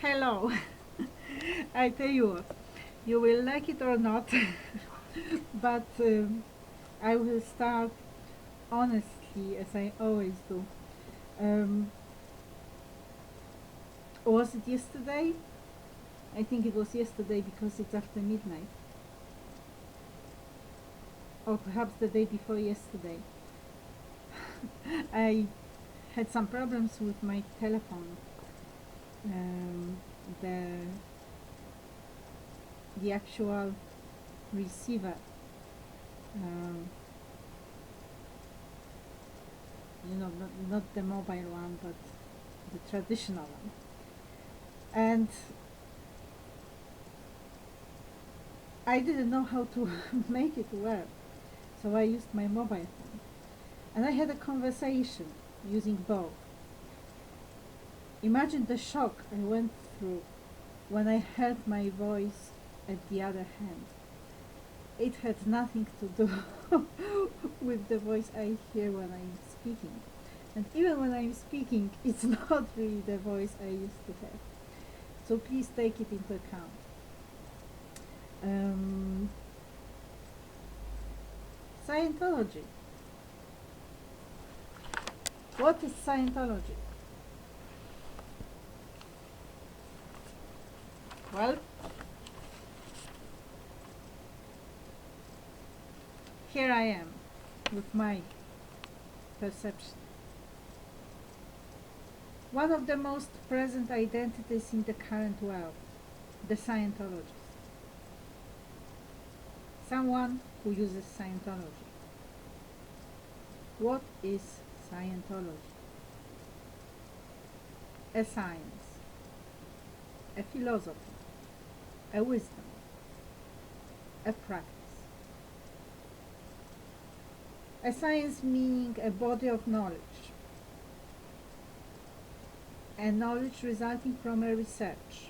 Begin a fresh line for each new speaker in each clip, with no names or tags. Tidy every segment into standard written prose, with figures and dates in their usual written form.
Hello. I tell you what, you will like it or not, but I will start honestly as I always do. Um, was it yesterday? I think it was yesterday because it's after midnight. Or perhaps the day before yesterday. I had some problems with my telephone. Um, the the actual receiver, um, not the mobile one, but the traditional one. And I didn't know how to make it work, so I used my mobile phone. And I had a conversation using both. Imagine the shock I went through when I heard my voice at the other hand. It had nothing to do with the voice I hear when I'm speaking. And even when I'm speaking, it's not really the voice I used to have. So please take it into account. Scientology. What is Scientology? Well, here I am with my perception. One of the most present identities in the current world, the Scientologist. Someone who uses Scientology. What is Scientology? A science, a philosophy, a wisdom, a practice. A science meaning a body of knowledge, and knowledge resulting from a research,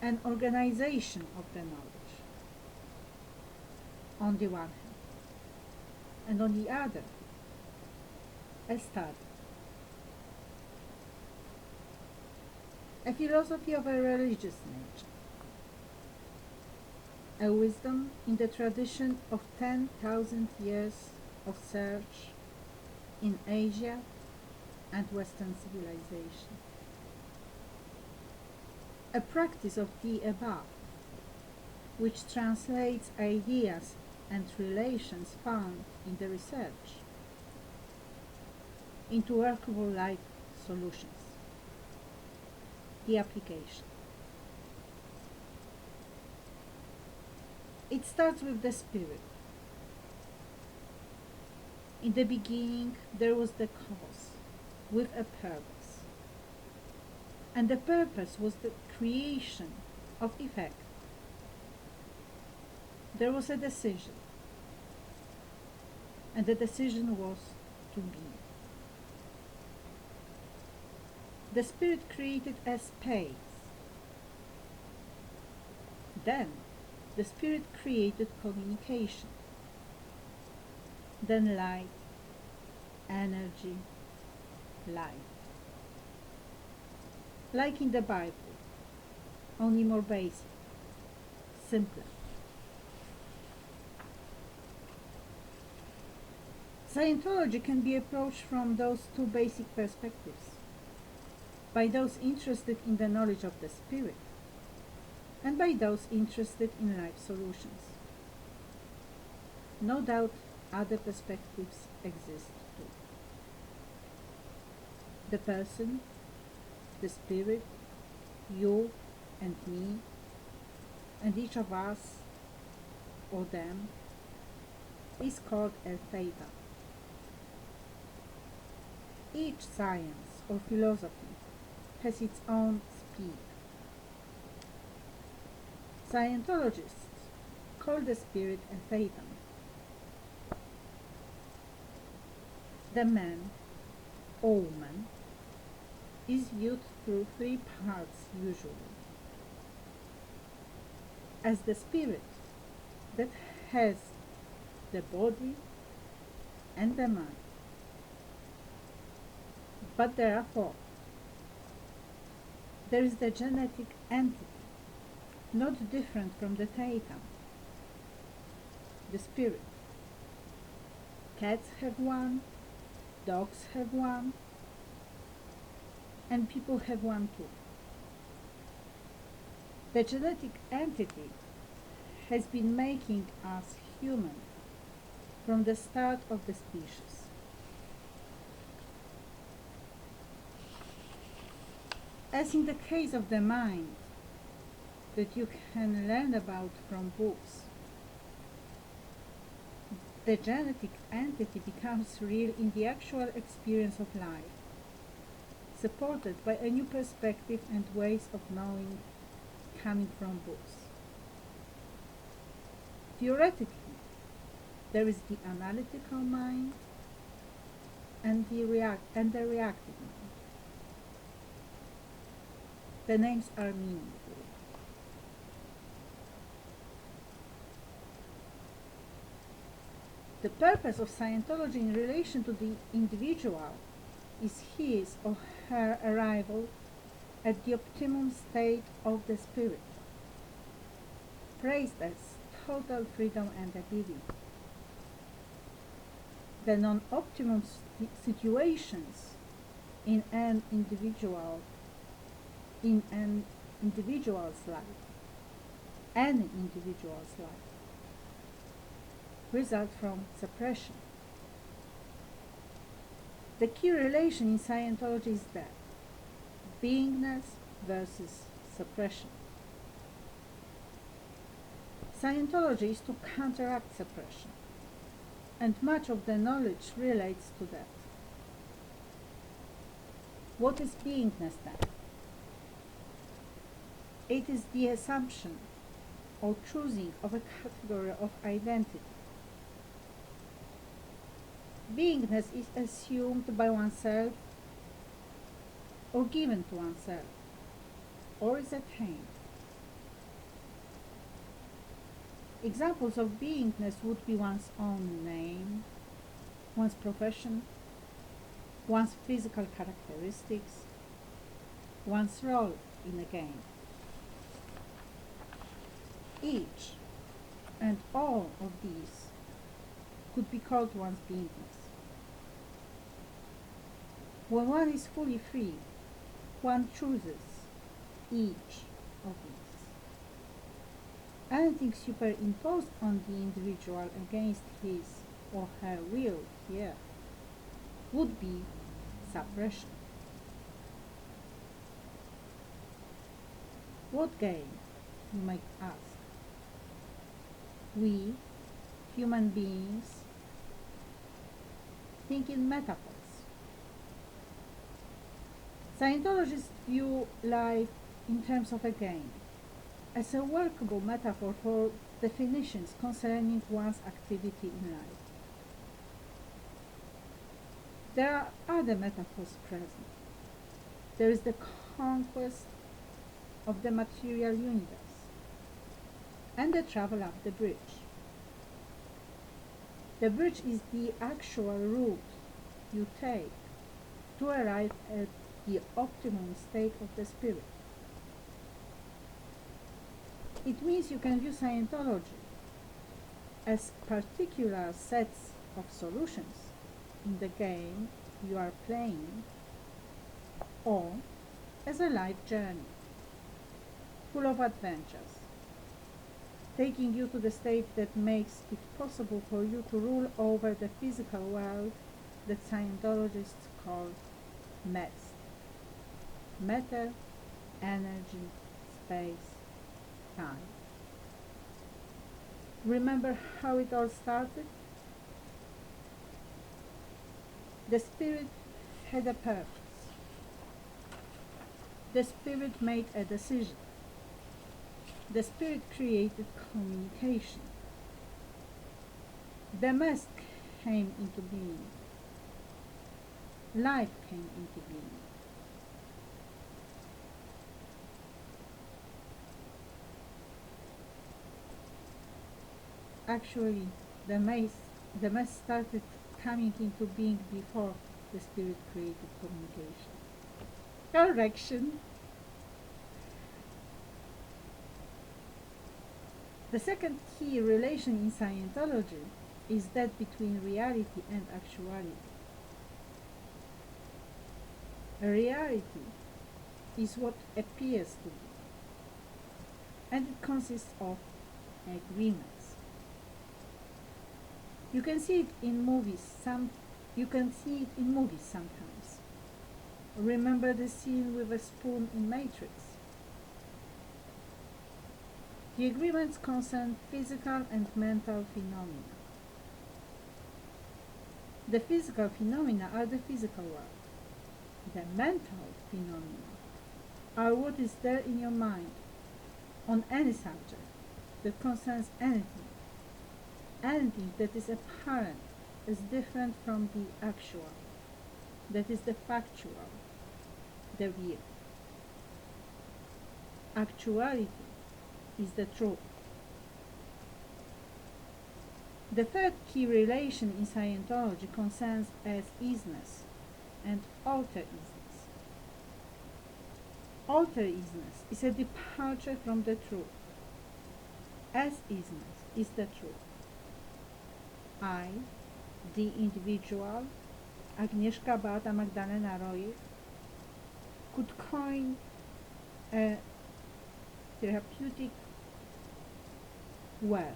an organization of the knowledge, on the one hand, and on the other, a study. A philosophy of a religious nature, a wisdom in the tradition of 10,000 years of search in Asia and Western civilization. A practice of the above, which translates ideas and relations found in the research into workable life solutions. The application. It starts with the spirit. In the beginning, there was the cause with a purpose. And the purpose was the creation of effect. There was a decision. And the decision was to be. The spirit created a space. Then the spirit created communication. Then light, energy, life. Like in the Bible, only more basic, simpler. Scientology can be approached from those two basic perspectives. By those interested in the knowledge of the spirit, and by those interested in life solutions. No doubt other perspectives exist too. The person, the spirit, you and me, and each of us or them is called a theta. Each science or philosophy has its own speed. Scientologists call the spirit a thetan. The man or woman is viewed through three parts usually. As the spirit that has the body and the mind. But there are four. There is the genetic entity, not different from the Thetan, the spirit. Cats have one, dogs have one, and people have one too. The genetic entity has been making us human from the start of the species. As in the case of the mind that you can learn about from books, the genetic entity becomes real in the actual experience of life, supported by a new perspective and ways of knowing coming from books. Theoretically, there is the analytical mind and the reactive mind. The names are meaningful. The purpose of Scientology in relation to the individual is his or her arrival at the optimum state of the spirit, praised as total freedom and ability. The non-optimum situations in an individual's life, any individual's life, result from suppression. The key relation in Scientology is that beingness versus suppression. Scientology is to counteract suppression, and much of the knowledge relates to that. What is beingness then? It is the assumption or choosing of a category of identity. Beingness is assumed by oneself or given to oneself, or is attained. Examples of beingness would be one's own name, one's profession, one's physical characteristics, one's role in a game. Each and all of these could be called one's beingness. When one is fully free, one chooses each of these. Anything superimposed on the individual against his or her will here would be suppression. What gain, you might ask? We, human beings, think in metaphors. Scientologists view life in terms of a game, as a workable metaphor for definitions concerning one's activity in life. There are other metaphors present. There is the conquest of the material universe and the travel up the bridge. The bridge is the actual route you take to arrive at the optimum state of the spirit. It means you can view Scientology as particular sets of solutions in the game you are playing, or as a life journey full of adventures, taking you to the state that makes it possible for you to rule over the physical world that Scientologists call MEST. Matter, energy, space, time. Remember how it all started? The spirit had a purpose. The spirit made a decision. The spirit created communication. The MEST came into being. Life came into being. Actually, the MEST started coming into being before the spirit created communication. Correction. The second key relation in Scientology is that between reality and actuality. Reality is what appears to be, and it consists of agreements. You can see it in movies. Sometimes. Remember the scene with a spoon in Matrix? The agreements concern physical and mental phenomena. The physical phenomena are the physical world. The mental phenomena are what is there in your mind on any subject that concerns anything. Anything that is apparent is different from the actual. That is the factual, the real. Actuality is the truth. The third key relation in Scientology concerns as-isness and alter-isness. Alter-isness is a departure from the truth. As-isness is the truth. I, the individual, Agnieszka Bata Magdalena Roy, could coin a therapeutic word.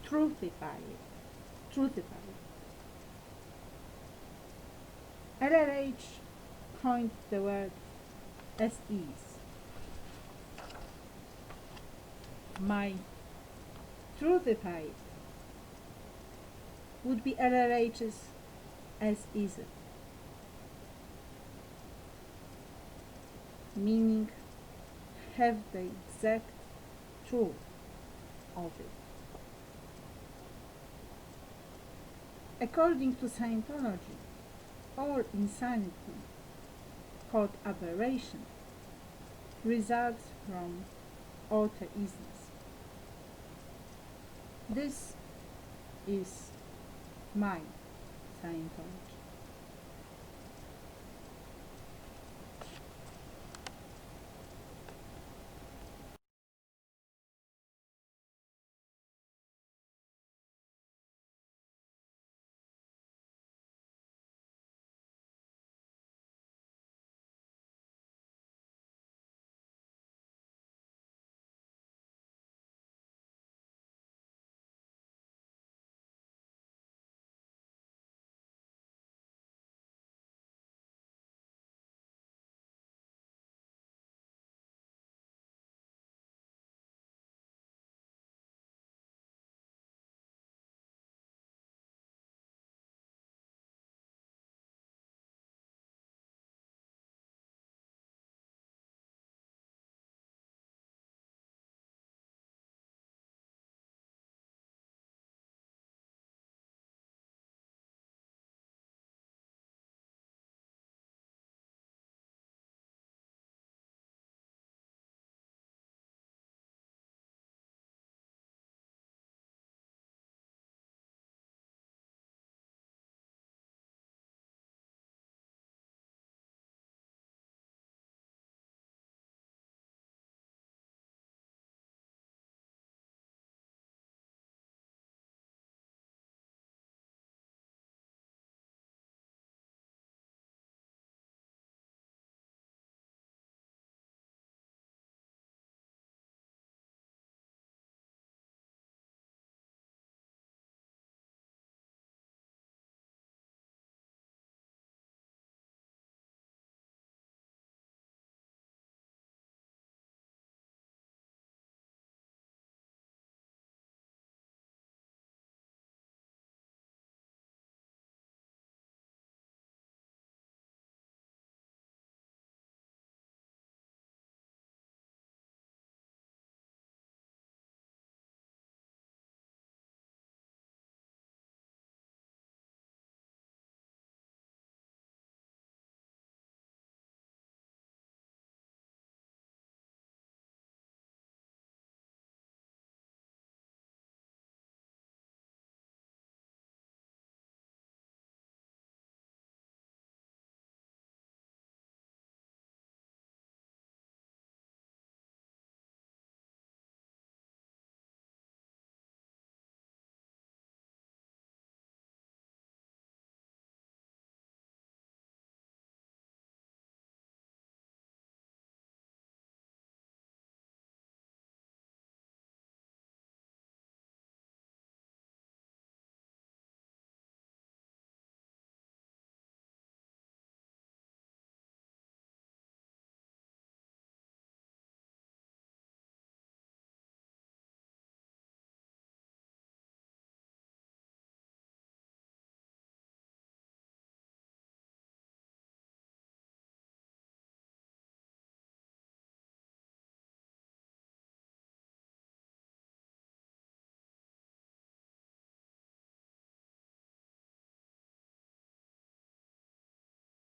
Truthify it. LRH coined the word as is. My truthify it would be LRH's as is it, meaning have the exact truth of it. According to Scientology, all insanity, called aberration, results from alter-isness. This is my Scientology.